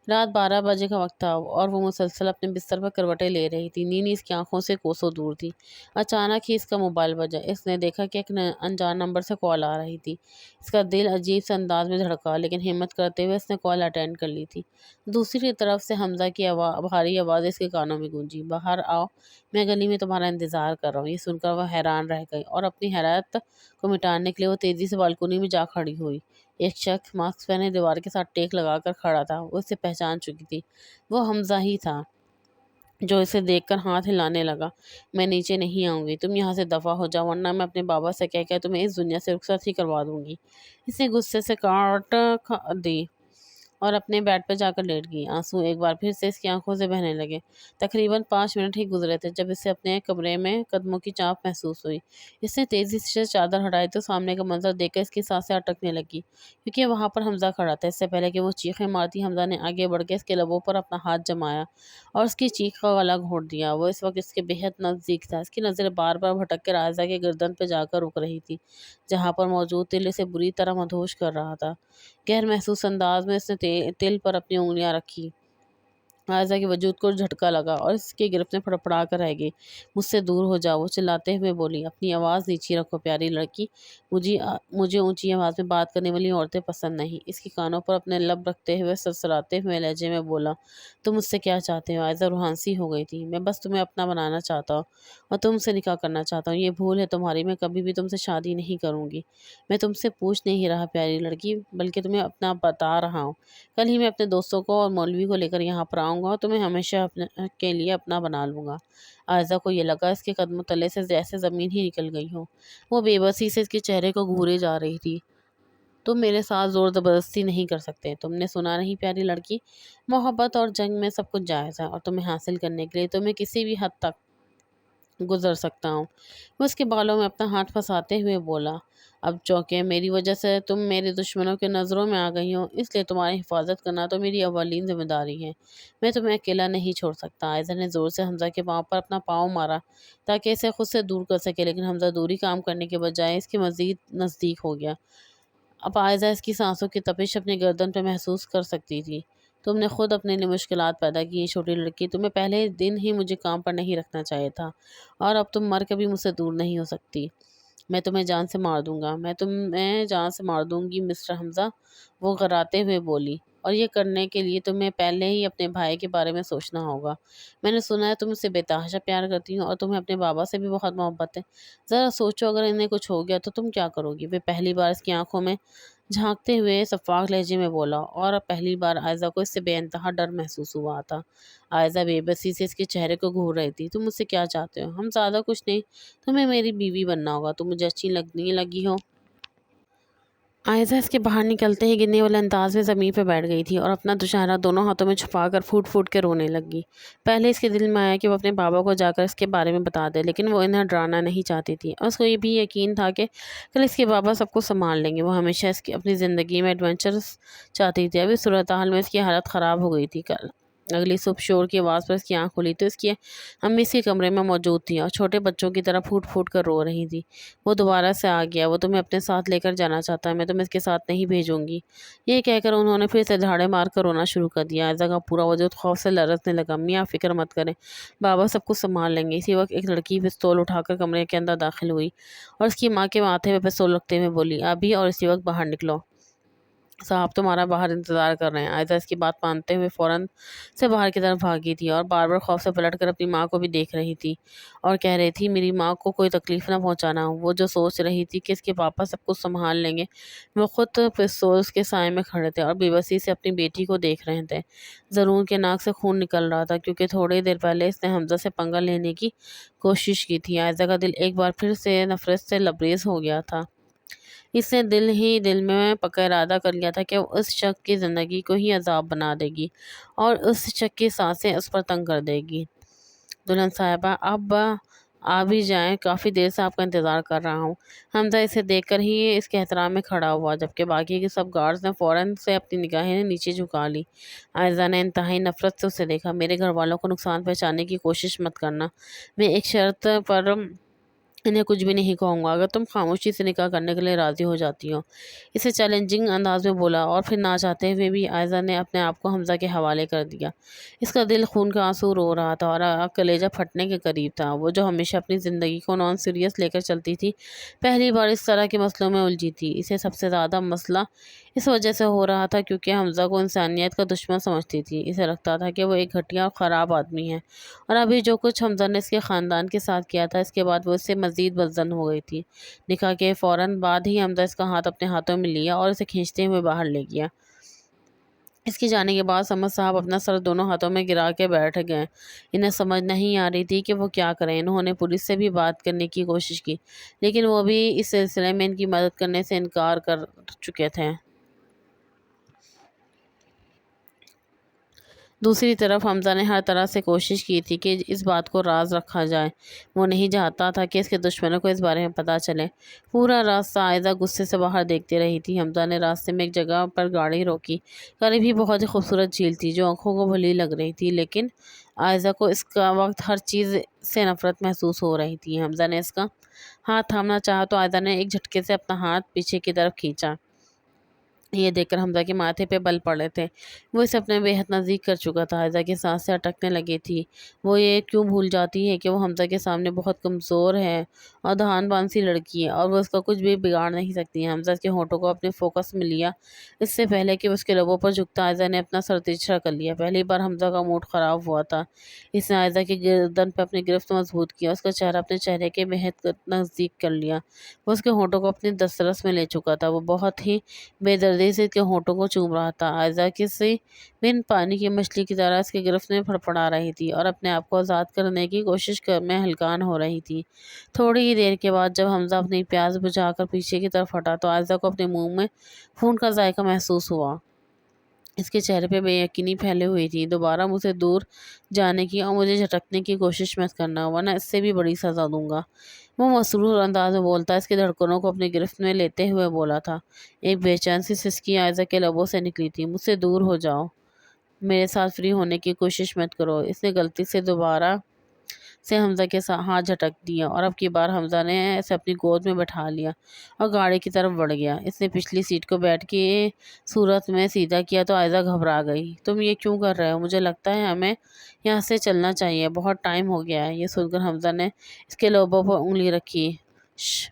رات 12 بجے کا وقت تھا اور وہ مسلسل اپنے بستر پر کروٹیں لے رہی تھی۔ نیند اس کی آنکھوں سے کوسوں دور تھی۔ اچانک ہی اس کا موبائل بجا۔ اس نے دیکھا کہ ایک انجان نمبر سے کال آ رہی تھی۔ اس کا دل عجیب سے انداز میں دھڑکا لیکن ہمت کرتے ہوئے اس نے کال اٹینڈ کر لی تھی۔ دوسری طرف سے حمزہ کی بھاری آواز اس کے کانوں میں گونجی، باہر آؤ، میں گلی میں تمہارا انتظار کر رہا ہوں۔ یہ سن کر وہ حیران رہ گئی اور اپنی حیرت کو مٹانے کے لیے وہ تیزی سے بالکونی میں جا کھڑی ہوئی۔ ایک شخص ماسک پہنے دیوار کے ساتھ ٹیک لگا کر کھڑا تھا۔ وہ اسے پہچان چکی تھی۔ وہ حمزہ ہی تھا جو اسے دیکھ کر ہاتھ ہلانے لگا۔ میں نیچے نہیں آؤں گی، تم یہاں سے دفع ہو جاؤ ورنہ میں اپنے بابا سے کہہ کے تمہیں اس دنیا سے رخصت ہی کروا دوں گی۔ اس نے غصے سے کاٹ دی اور اپنے بیڈ پہ جا کر لیٹ گئی۔ آنسو ایک بار پھر سے اس کی آنکھوں سے بہنے لگے۔ تقریباً 5 منٹ ہی گزرے تھے جب اسے اپنے کمرے میں قدموں کی چانپ محسوس ہوئی۔ اس نے تیزی سے چادر ہٹائی تو سامنے کا منظر دیکھ کر اس کی سانسیں اٹکنے لگی کیونکہ وہاں پر حمزہ کھڑا تھا۔ اس سے پہلے کہ وہ چیخیں مارتی حمزہ نے آگے بڑھ کے اس کے لبوں پر اپنا ہاتھ جمایا اور اس کی چیخ کا گلا گھونٹ دیا۔ وہ اس وقت اس کے بہت نزدیک تھا۔ اس کی نظریں بار بار بھٹک کر عائزہ کے گردن پہ جا کر رک رہی تھی جہاں پر موجود تل اسے بری طرح مدہوش کر رہا تھا۔ غیر محسوس انداز میں اس نے تل پر اپنی انگلیاں رکھی۔ عائزہ کے وجود کو جھٹکا لگا اور اس کی گرفتیں پھڑپڑا کر رہ گئی۔ مجھ سے دور ہو جاؤ، وہ چلاتے ہوئے بولی۔ اپنی آواز نیچی رکھو پیاری لڑکی، مجھے اونچی آواز میں بات کرنے والی عورتیں پسند نہیں۔ اس کے کانوں پر اپنے لب رکھتے ہوئے سرسراتے ہوئے لہجے میں بولا۔ تم مجھ سے کیا چاہتے ہو؟ عائزہ روحانسی ہو گئی تھی۔ میں بس تمہیں اپنا بنانا چاہتا ہوں اور تم سے نکاح کرنا چاہتا ہوں۔ یہ بھول ہے تمہاری، میں کبھی بھی تم سے شادی نہیں کروں گی۔ میں تم سے پوچھ نہیں رہا پیاری لڑکی بلکہ تمہیں اپنا بتا رہا ہوں۔ کل ہی میں اپنے دوستوں کو اور مولوی کو لے کر یہاں پر آؤں گا اور تمہیں ہمیشہ کے لیے اپنا بنا لوں گا۔ عائزہ کو یہ لگا اس کے قدموں تلے سے جیسے زمین ہی نکل گئی ہو۔ وہ بے بسی سے اس کے چہرے کو گھورے جا رہی تھی۔ تم میرے ساتھ زور زبردستی نہیں کر سکتے، تم نے سنا نہیں پیاری لڑکی، محبت اور جنگ میں سب کچھ جائز ہے اور تمہیں حاصل کرنے کے لیے تمہیں کسی بھی حد تک گزر سکتا ہوں۔ وہ اس کے بالوں میں اپنا ہاتھ پھنساتے ہوئے بولا۔ اب چونکہ میری وجہ سے تم میرے دشمنوں کے نظروں میں آ گئی ہو اس لیے تمہاری حفاظت کرنا تو میری اولین ذمہ داری ہے۔ میں تمہیں اکیلا نہیں چھوڑ سکتا۔ عائزہ نے زور سے حمزہ کے پاؤں پر اپنا پاؤں مارا تاکہ اسے خود سے دور کر سکے لیکن حمزہ دوری کام کرنے کے بجائے اس کے مزید نزدیک ہو گیا۔ اب عائزہ اس کی سانسوں کی تپش اپنے گردن پہ محسوس کر سکتی تھی۔ تم نے خود اپنے لیے مشکلات پیدا کی ہیں چھوٹی لڑکی، تمہیں پہلے دن ہی مجھے کام پر نہیں رکھنا چاہیے تھا اور اب تم مر کے بھی مجھ سے دور نہیں ہو سکتی۔ میں تمہیں جان سے مار دوں گا، میں تمہیں جان سے مار دوں گی مسٹر حمزہ، وہ غراتے ہوئے بولی، اور یہ کرنے کے لیے تمہیں پہلے ہی اپنے بھائی کے بارے میں سوچنا ہوگا۔ میں نے سنا ہے تم اس سے بے تحاشا پیار کرتی ہو اور تمہیں اپنے بابا سے بھی بہت محبت ہے۔ ذرا سوچو اگر انہیں کچھ ہو گیا تو تم کیا کرو گی؟ وہ پہلی بار اس کی آنکھوں میں جھانکتے ہوئے شفاف لہجے میں بولا اور اب پہلی بار عائزہ کو اس سے بے انتہا ڈر محسوس ہوا تھا۔ عائزہ بے بسی سے اس کے چہرے کو گھور رہی تھی۔ تم مجھ سے کیا چاہتے ہو؟ ہم زیادہ کچھ نہیں، تمہیں میری بیوی بننا ہوگا، تم مجھے اچھی لگنے لگی ہو۔ عائزہ اس کے باہر نکلتے ہی گرنے والے انداز میں زمین پہ بیٹھ گئی تھی اور اپنا دوشہرا دونوں ہاتھوں میں چھپا کر پھوٹ پھوٹ کے رونے لگی۔ پہلے اس کے دل میں آیا کہ وہ اپنے بابا کو جا کر اس کے بارے میں بتا دے لیکن وہ انہیں ڈرانا نہیں چاہتی تھی اور اس کو یہ بھی یقین تھا کہ کل اس کے بابا سب کو سنبھال لیں گے۔ وہ ہمیشہ اپنی زندگی میں ایڈونچرز چاہتی تھی، اب اس صورتحال میں اس کی حالت خراب ہو گئی تھی۔ اگلی صبح شور کی آواز پر اس کی آنکھ کھلی تو اس کی امی اس کے کمرے میں موجود تھی اور چھوٹے بچوں کی طرح پھوٹ پھوٹ کر رو رہی تھی۔ وہ دوبارہ سے آ گیا، وہ تمہیں اپنے ساتھ لے کر جانا چاہتا ہے، میں تمہیں اس کے ساتھ نہیں بھیجوں گی۔ یہ کہہ کر انہوں نے پھر سے دھاڑے مار کر رونا شروع کر دیا۔ عائزہ کا پورا وجود خوف سے لرزنے لگا۔ میاں فکر مت کریں، بابا سب کچھ سنبھال لیں گے۔ اسی وقت ایک لڑکی پستول اٹھا کر کمرے کے اندر داخل ہوئی اور اس کی ماں کے ماتھے پہ پستول رکھتے ہوئے بولی، ابھی اور اسی وقت باہر نکلو۔ صاحب تمہارا باہر انتظار کر رہے ہیں۔ عائزہ اس کی بات مانتے ہوئے فوراً سے باہر کی طرف بھاگی تھی اور بار بار خوف سے پلٹ کر اپنی ماں کو بھی دیکھ رہی تھی اور کہہ رہی تھی میری ماں کو کوئی تکلیف نہ پہنچانا۔ وہ جو سوچ رہی تھی کہ اس کے پاپا سب کچھ سنبھال لیں گے، وہ خود پستول کے سائے میں کھڑے تھے اور بے بسی سے اپنی بیٹی کو دیکھ رہے تھے۔ ضرور کے ناک سے خون نکل رہا تھا کیونکہ تھوڑی دیر پہلے اس نے حمزہ سے پنگا لینے کی کوشش کی تھی۔ عائزہ کا دل ایک بار پھر سے نفرت سے لبریز ہو گیا تھا۔ اس نے دل ہی دل میں پکا ارادہ کر لیا تھا کہ وہ اس شخص کی زندگی کو ہی عذاب بنا دے گی اور اس شخص کی سانسیں اس پر تنگ کر دے گی۔ دلہن صاحبہ اب آ بھی جائیں، کافی دیر سے آپ کا انتظار کر رہا ہوں۔ حمزہ اسے دیکھ کر ہی اس کے احترام میں کھڑا ہوا، جبکہ باقی کے سب گارڈز نے فوراً سے اپنی نگاہیں نیچے جھکا لی۔ عائزہ نے انتہائی نفرت سے اسے دیکھا۔ میرے گھر والوں کو نقصان پہنچانے کی کوشش مت کرنا، میں ایک شرط پر انہیں کچھ بھی نہیں کہوں گا، اگر تم خاموشی سے نکاح کرنے کے لیے راضی ہو جاتی ہو، اسے چیلنجنگ انداز میں بولا اور پھر نہ چاہتے ہوئے بھی عائزہ نے اپنے آپ کو حمزہ کے حوالے کر دیا۔ اس کا دل خون کا آنسو رو رہا تھا اور کلیجہ پھٹنے کے قریب تھا۔ وہ جو ہمیشہ اپنی زندگی کو نان سیریس لے کر چلتی تھی، پہلی بار اس طرح کے مسئلوں میں الجھی تھی۔ اسے سب سے زیادہ مسئلہ اس وجہ سے ہو رہا تھا کیونکہ حمزہ کو انسانیت کا دشمن سمجھتی تھی۔ اسے لگتا تھا کہ وہ ایک گھٹیا اور خراب آدمی ہے اور ابھی جو کچھ حمزہ نے اس کے خاندان کے ساتھ کیا تھا، اس کے بعد وہ اس سے مزید بدظن ہو گئی تھی۔ نکاح کے فوراً بعد ہی حمزہ اس کا ہاتھ اپنے ہاتھوں میں لیا اور اسے کھینچتے ہوئے باہر لے گیا۔ اس کے جانے کے بعد سمد صاحب اپنا سر دونوں ہاتھوں میں گرا کے بیٹھ گئے۔ انہیں سمجھ نہیں آ رہی تھی کہ وہ کیا کریں۔ انہوں نے پولیس سے بھی بات کرنے کی کوشش کی، لیکن وہ بھی اس سلسلے میں ان کی مدد کرنے سے انکار کر چکے تھے۔ دوسری طرف حمزہ نے ہر طرح سے کوشش کی تھی کہ اس بات کو راز رکھا جائے۔ وہ نہیں چاہتا تھا کہ اس کے دشمنوں کو اس بارے میں پتہ چلے۔ پورا راستہ عائزہ غصے سے باہر دیکھتی رہی تھی۔ حمزہ نے راستے میں ایک جگہ پر گاڑی روکی۔ قریب ہی بہت ہی خوبصورت جھیل تھی جو آنکھوں کو بھلی لگ رہی تھی، لیکن عائزہ کو اس کا وقت ہر چیز سے نفرت محسوس ہو رہی تھی۔ حمزہ نے اس کا ہاتھ تھامنا چاہا تو عائزہ نے ایک جھٹکے سے اپنا ہاتھ پیچھے کی طرف کھینچا۔ یہ دیکھ کر حمزہ کے ماتھے پہ بل پڑے تھے۔ وہ اسے اپنے بے حد نزدیک کر چکا تھا۔ عائزہ کی سانسیں اٹکنے لگی تھی۔ وہ یہ کیوں بھول جاتی ہے کہ وہ حمزہ کے سامنے بہت کمزور ہے اور دہان باندھ سی لڑکی ہے اور وہ اس کا کچھ بھی بگاڑ نہیں سکتی۔ حمزہ اس کے ہونٹوں کو اپنے فوکس میں لیا۔ اس سے پہلے کہ وہ اس کے لبوں پر جھکتا، عائزہ نے اپنا سر ترچھا کر لیا۔ پہلی بار حمزہ کا موڈ خراب ہوا تھا۔ اس نے عائزہ کی گردن پہ اپنی گرفت مضبوط کیا، اس کا چہرہ اپنے چہرے کے بہت نزدیک کر لیا۔ وہ اس کے ہونٹوں کو اپنی دسترس میں لے چکا تھا۔ وہ بہت ہی بے دردی سے اس کے ہونٹوں کو چوم رہا تھا۔ عائزہ کسی بن پانی کی مچھلی کی طرح اس کی گرفت میں پھڑپڑا رہی تھی اور اپنے آپ کو آزاد کرنے کی کوشش میں ہلکان ہو رہی تھی۔ تھوڑی ہی دیر کے بعد جب حمزہ اپنی پیاس بجھا کر پیچھے کی طرف ہٹا تو عائزہ کو اپنے منہ میں خون کا ذائقہ محسوس ہوا۔ اس کے چہرے پہ بے یقینی پھیلی ہوئی تھی۔ دوبارہ مجھ سے دور جانے کی اور مجھے جھٹکنے کی کوشش مت کرنا، ورنہ اس سے بھی بڑی سزا دوں گا، وہ مسرور انداز میں بولتا اس کی دھڑکنوں کو اپنی گرفت میں لیتے ہوئے بولا تھا۔ ایک بے چین سی سسکی عائزہ کے لبوں سے نکلی تھی۔ مجھ سے دور ہو جاؤ، میرے ساتھ فری ہونے کی کوشش مت کرو۔ اس نے غلطی سے دوبارہ سے حمزہ کے ہاتھ جھٹک دیا اور اب کی بار حمزہ نے اسے اپنی گود میں بٹھا لیا اور گاڑی کی طرف بڑھ گیا۔ اس نے پچھلی سیٹ کو بیٹھ کے صورت میں سیدھا کیا تو عائزہ گھبرا گئی۔ تم یہ کیوں کر رہے ہو؟ مجھے لگتا ہے ہمیں یہاں سے چلنا چاہیے، بہت ٹائم ہو گیا ہے۔ یہ سن کر حمزہ نے اس کے لبوں پر انگلی رکھی۔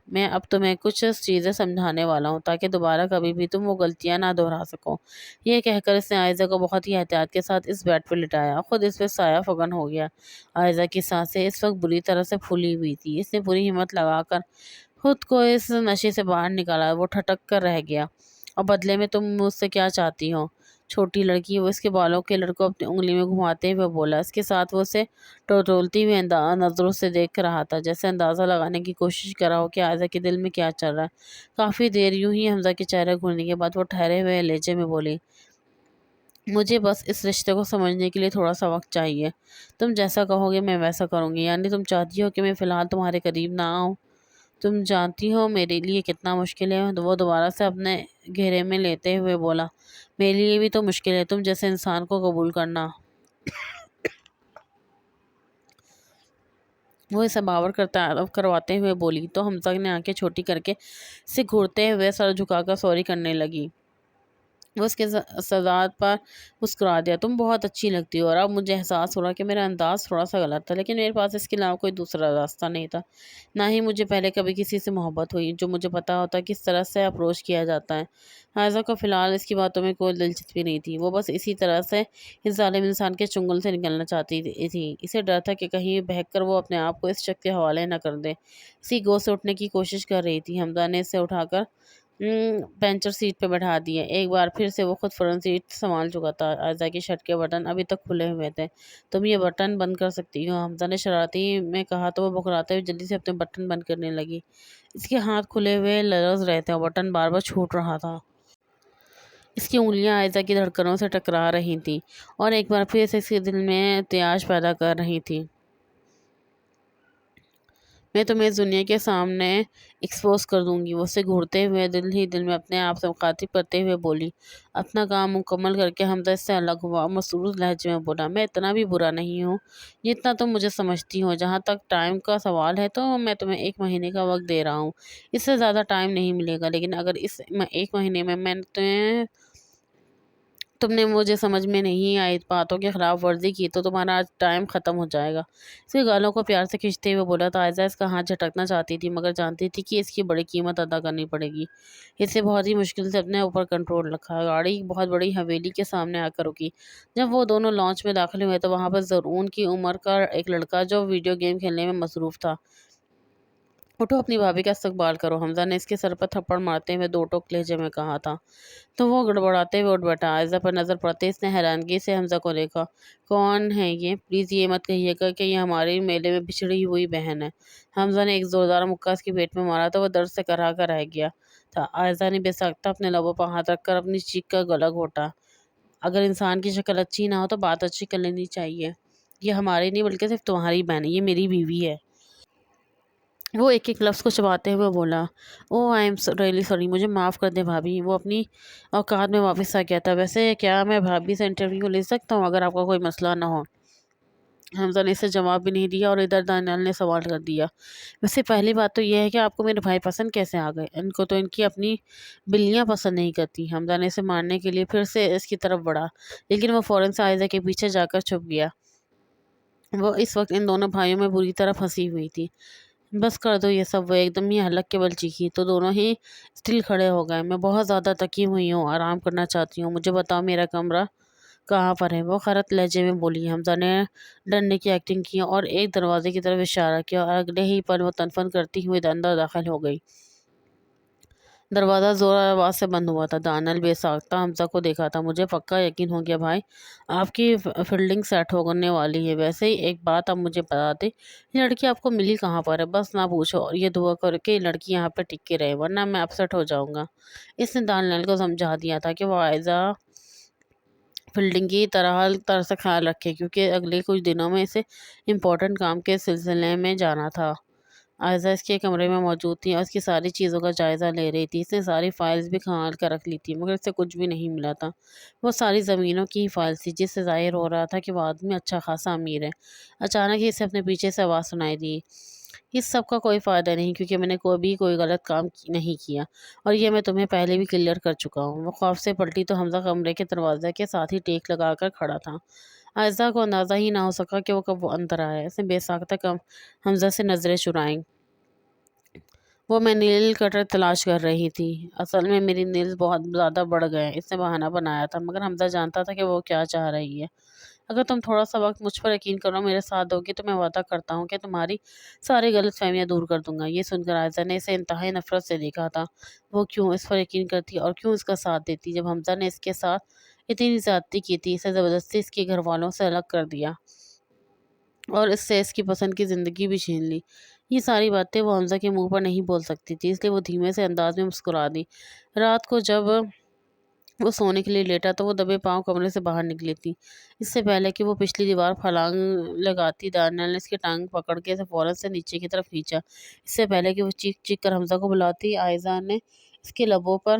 میں اب تمہیں کچھ چیزیں سمجھانے والا ہوں تاکہ دوبارہ کبھی بھی تم وہ غلطیاں نہ دہرا سکو۔ یہ کہہ کر اس نے عائزہ کو بہت ہی احتیاط کے ساتھ اس بیڈ پہ لٹایا، خود اس پہ سایہ فگن ہو گیا۔ عائزہ کی سانسیں اس وقت بری طرح سے پھولی ہوئی تھی۔ اس نے پوری ہمت لگا کر خود کو اس نشے سے باہر نکالا۔ وہ ٹھٹک کر رہ گیا۔ اور بدلے میں تم مجھ سے کیا چاہتی ہو، چھوٹی لڑکی؟ وہ اس کے بالوں کے لڑ کو اپنی انگلی میں گھماتے ہوئے بولا۔ اس کے ساتھ وہ اسے ٹٹولتی ہوئی نظروں سے دیکھ رہا تھا، جیسے اندازہ لگانے کی کوشش کر رہا ہو کہ عائزہ کے دل میں کیا چل رہا ہے۔ کافی دیر یوں ہی حمزہ کے چہرے گھورنے کے بعد وہ ٹھہرے ہوئے لہجے میں بولی، مجھے بس اس رشتے کو سمجھنے کے لیے تھوڑا سا وقت چاہیے۔ تم جیسا کہو گے میں ویسا کروں گی۔ یعنی تم چاہتی ہو کہ میں فی الحال تمہارے قریب نہ آؤں؟ تم جانتی ہو میرے لیے کتنا مشکل ہے؟ وہ دوبارہ سے اپنے گھیرے میں لیتے ہوئے بولا، میرے لیے بھی تو مشکل ہے تم جیسے انسان کو قبول کرنا۔ وہ اسے باور کرواتے ہوئے بولی تو حمزہ نے آنکھیں چھوٹی کر کے اسے گھورتے ہوئے سر جھکا کر سوری کرنے لگی۔ وہ اس کے سزاد پر مسکرا دیا۔ تم بہت اچھی لگتی ہو، اور اب مجھے احساس ہو رہا کہ میرا انداز تھوڑا سا غلط تھا، لیکن میرے پاس اس کے علاوہ کوئی دوسرا راستہ نہیں تھا۔ نہ ہی مجھے پہلے کبھی کسی سے محبت ہوئی جو مجھے پتا ہوتا کس طرح سے اپروچ کیا جاتا ہے۔ حائضہ کو فی الحال اس کی باتوں میں کوئی دلچسپی نہیں تھی۔ وہ بس اسی طرح سے اس ظالم انسان کے چنگل سے نکلنا چاہتی تھی۔ اسے ڈر تھا کہ کہیں بہک کر وہ اپنے آپ کو اس شخص کے حوالے نہ کر دے۔ اسی گو سے اٹھنے کی کوشش کر رہی تھی۔ حمزہ نے اسے اٹھا کر پینچر سیٹ پہ بٹھا دیا۔ ایک بار پھر سے وہ خود فرنٹ سیٹ سنبھال چکا تھا۔ عائزہ کی شرٹ کے بٹن ابھی تک کھلے ہوئے تھے۔ تم یہ بٹن بند کر سکتی ہو، حمزہ نے شرارتی میں کہا تو وہ بکراتے ہوئے جلدی سے اپنے بٹن بند کرنے لگی۔ اس کے ہاتھ کھلے ہوئے لرز رہے تھے اور بٹن بار بار چھوٹ رہا تھا۔ اس کی انگلیاں عائزہ کی دھڑکنوں سے ٹکرا رہی تھیں اور ایک بار پھر سے اس کے دل میں احتجاج پیدا کر رہی تھیں۔ میں تمہیں اس دنیا کے سامنے ایکسپوز کر دوں گی، وہ اسے گھورتے ہوئے دل ہی دل میں اپنے آپ سے مخاطب کرتے ہوئے بولی۔ اپنا کام مکمل کر کے حمزہ اس سے الگ ہوا اور مسرور لہجے میں بولا، میں اتنا بھی برا نہیں ہوں جتنا تم مجھے سمجھتی ہو۔ جہاں تک ٹائم کا سوال ہے تو میں تمہیں 1 مہینے کا وقت دے رہا ہوں، اس سے زیادہ ٹائم نہیں ملے گا، لیکن اگر اس 1 مہینے میں تم نے مجھے سمجھ میں نہیں آئی باتوں کی خلاف ورزی کی تو تمہارا آج ٹائم ختم ہو جائے گا۔ اس کے گالوں کو پیار سے کھینچتے ہوئے بولا۔ تو عائزہ اس کا ہاتھ جھٹکنا چاہتی تھی مگر جانتی تھی کہ اس کی بڑی قیمت ادا کرنی پڑے گی۔ اسے بہت ہی مشکل سے اپنے اوپر کنٹرول رکھا۔ گاڑی بہت بڑی حویلی کے سامنے آ کر رکی۔ جب وہ دونوں لانچ میں داخل ہوئے تو وہاں پر زرعون کی عمر کا ایک لڑکا جو ویڈیو گیم کھیلنے میں مصروف تھا۔ اٹھو، اپنی بھابھی کا استقبال کرو، حمزہ نے اس کے سر پر تھپڑ مارتے ہوئے دو ٹوک لہجے میں کہا تھا۔ تو وہ گڑبڑاتے ہوئے اٹھ بیٹھا۔ عائزہ پر نظر پڑتے اس نے حیرانگی سے حمزہ کو دیکھا۔ کون ہے یہ؟ پلیز یہ مت کہیے گا کہ یہ ہمارے میلے میں بچھڑی ہوئی بہن ہے۔ حمزہ نے ایک زوردار مکہ اس کے پیٹ میں مارا تو وہ درد سے کرا کر رہ گیا تھا۔ عائزہ نے بے ساختہ اپنے لبوں پر ہاتھ رکھ کر اپنی چیخ کا گلا گھونٹا۔ اگر انسان کی شکل اچھی نہ ہو تو بات اچھی کر لینی چاہیے۔ یہ ہماری نہیں بلکہ صرف تمہاری بہن ہے، یہ میری بیوی ہے۔ وہ ایک ایک لفظ کو چباتے ہوئے بولا۔ او آئی ایم ریئلی سوری، مجھے معاف کر دیں بھابھی۔ وہ اپنی اوقات میں واپس آ گیا تھا۔ ویسے کیا میں بھابھی سے انٹرویو لے سکتا ہوں اگر آپ کا کوئی مسئلہ نہ ہو؟ حمزہ نے اسے جواب بھی نہیں دیا اور ادھر دانیال نے سوال کر دیا۔ ویسے پہلی بات تو یہ ہے کہ آپ کو میرے بھائی پسند کیسے آ گئے؟ ان کو تو ان کی اپنی بلیاں پسند نہیں کرتی۔ حمزہ نے اسے مارنے کے لیے پھر سے اس کی طرف بڑھا، لیکن وہ فوراً سے عائزہ کے پیچھے جا کر چھپ گیا۔ وہ اس وقت ان دونوں بھائیوں میں بری طرح پھنسی ہوئی تھی۔ بس کر دو یہ سب، وہ ایک دم ہی حلق کے بل چیخی تو دونوں ہی اسٹل کھڑے ہو گئے۔ میں بہت زیادہ تکی ہوئی ہوں، آرام کرنا چاہتی ہوں، مجھے بتاؤ میرا کمرہ کہاں پر ہے؟ وہ خرت لہجے میں بولی۔ حمزہ نے ڈرنے کی ایکٹنگ کی اور ایک دروازے کی طرف اشارہ کیا اور اگلے ہی پل وہ تنفن کرتی ہوئی اندر داخل ہو گئی۔ دروازہ زور آواز سے بند ہوا تھا۔ دانیال بے ساختہ حمزہ کو دیکھا تھا۔ مجھے پکا یقین ہو گیا بھائی، آپ کی فیلڈنگ سیٹ ہونے والی ہے۔ ویسے ہی ایک بات اب مجھے بتا دیں، یہ لڑکی آپ کو ملی کہاں پر ہے؟ بس نہ پوچھو اور یہ دعا کرو کہ یہ لڑکی یہاں پہ ٹک کے رہے، ورنہ میں اپسیٹ ہو جاؤں گا۔ اس نے دانیال کو سمجھا دیا تھا کہ وہ عائزہ فیلڈنگ کی طرح سے خیال رکھے کیونکہ اگلے کچھ دنوں میں اسے امپورٹنٹ کام کے سلسلے میں جانا تھا۔ عائزہ اس کے کمرے میں موجود تھی اور اس کی ساری چیزوں کا جائزہ لے رہی تھی۔ اس نے ساری فائلز بھی کھنگال کر رکھ لی تھی مگر اسے کچھ بھی نہیں ملا تھا۔ وہ ساری زمینوں کی ہی فائلز تھی جس سے ظاہر ہو رہا تھا کہ وہ آدمی اچھا خاصا امیر ہے۔ اچانک ہی اسے اپنے پیچھے سے آواز سنائی دی۔ اس سب کا کوئی فائدہ نہیں کیونکہ میں نے کوئی غلط کام نہیں کیا اور یہ میں تمہیں پہلے بھی کلیئر کر چکا ہوں۔ وہ خوف سے پلٹی تو حمزہ کمرے کے دروازے کے ساتھ ہی ٹیک لگا کر کھڑا تھا۔ عائزہ کو اندازہ ہی نہ ہو سکا کہ وہ کب اندر آیا۔ اس نے بے ساختہ حمزہ سے نظریں چرائیں۔ وہ میں نیل کٹر تلاش کر رہی تھی، اصل میں میری نیلز بہت زیادہ بڑھ گئے ہیں، اس نے بہانہ بنایا تھا مگر حمزہ جانتا تھا کہ وہ کیا چاہ رہی ہے۔ اگر تم تھوڑا سا وقت مجھ پر یقین کرو، میرے ساتھ دو گی تو میں وعدہ کرتا ہوں کہ تمہاری ساری غلط فہمیاں دور کر دوں گا۔ یہ سن کر عائزہ نے اسے انتہائی نفرت سے دیکھا تھا۔ وہ کیوں اس پر یقین کرتی اور کیوں اس کا ساتھ دیتی جب حمزہ نے اس کے ساتھ اتنی زیادتی کی تھی، اسے زبردستی اس کے گھر والوں سے الگ کر دیا اور اس سے اس کی پسند کی زندگی بھی چھین لی۔ یہ ساری باتیں وہ حمزہ کے منہ پر نہیں بول سکتی تھی، اس لیے وہ دھیمے سے انداز میں مسکرا دی۔ رات کو جب وہ سونے کے لیے لیٹا تو وہ دبے پاؤں کمرے سے باہر نکلی تھی۔ اس سے پہلے کہ وہ پچھلی دیوار پھلانگ لگاتی، دانیال نے اس کی ٹانگ پکڑ کے اسے فوراً سے نیچے کی طرف کھینچا۔ اس سے پہلے کہ وہ چیخ چیخ کر حمزہ کو بلاتی، عائزہ نے اس کے لبوں پر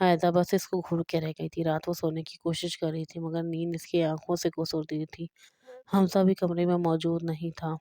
حائضہ بس اس کو گھور کے رہ گئی تھی۔ رات وہ سونے کی کوشش کر رہی تھی مگر نیند اس کی آنکھوں سے گزر رہی تھی۔ حمزہ بھی کمرے میں موجود نہیں تھا۔